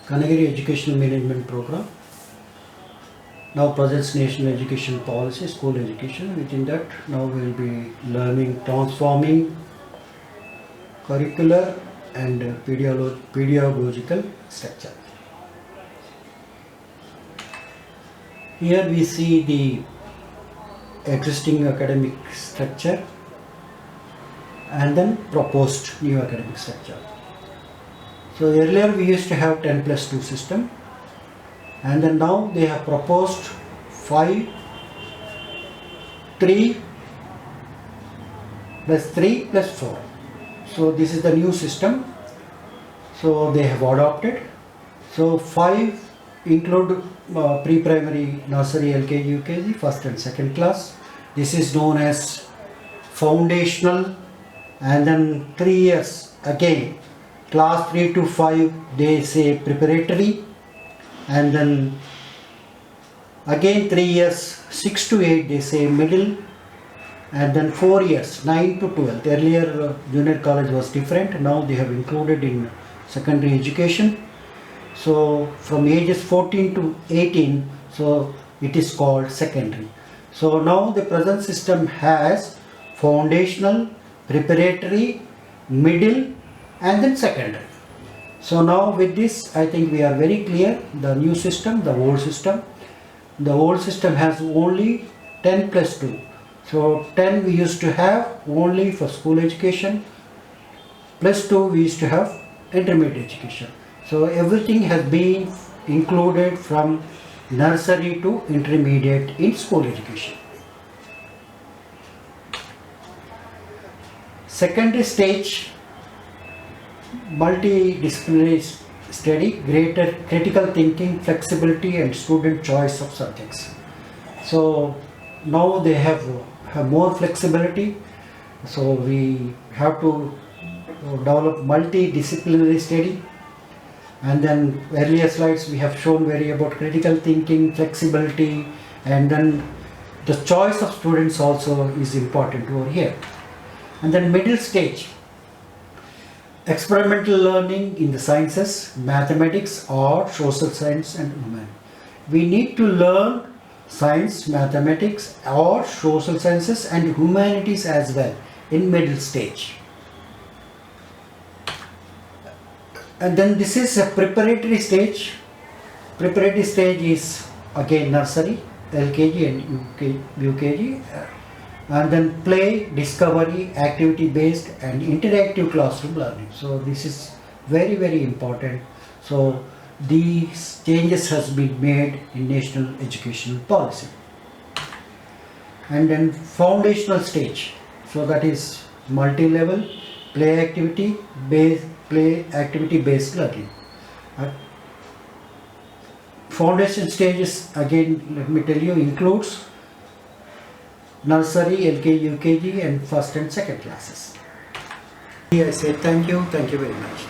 Kanagiri Educational Management Program now presents National Education Policy, school education. Within that, now we will be learning transforming curricular and pedagogical structure. Here we see the existing academic structure and then proposed new academic structure. So earlier we used to have 10+2 system, and then now they have proposed 5, 3 plus 3 plus 4. So this is the new system. So they have adopted. So 5 include pre-primary, nursery, LKG, UKG, first and second class. This is known as foundational, and then 3 years again, class 3 to 5 they say preparatory, and then again 3 years 6 to 8 they say middle, and then 4 years 9 to 12. Earlier junior college was different, now they have included in secondary education. So from ages 14 to 18, so it is called secondary. So now the present system has foundational, preparatory, middle, and then secondary. So now with this, I think we are very clear. The new system, the old system. The old system has only 10+2. So 10 we used to have only for school education, +2 we used to have intermediate education. So everything has been included from nursery to intermediate in school education. Secondary stage, multidisciplinary study, greater critical thinking, flexibility and student choice of subjects. So now they have more flexibility, so we have to develop multidisciplinary study. And then earlier slides we have shown very about critical thinking, flexibility, and then the choice of students also is important over here. And then middle stage, experimental learning in the sciences, mathematics, art, social science and human. We need to learn science, mathematics, art, social sciences and humanities as well in middle stage. And then this is a preparatory stage. Preparatory stage is again nursery, LKG and UKG, and then play, discovery, activity based and interactive classroom learning. So this is very, very important. So these changes has been made in National Educational Policy. And then foundational stage, so that is multi-level, play activity based learning. Foundation stages, again let me tell you, includes nursery, LKG, UKG and first and second classes. I say thank you very much.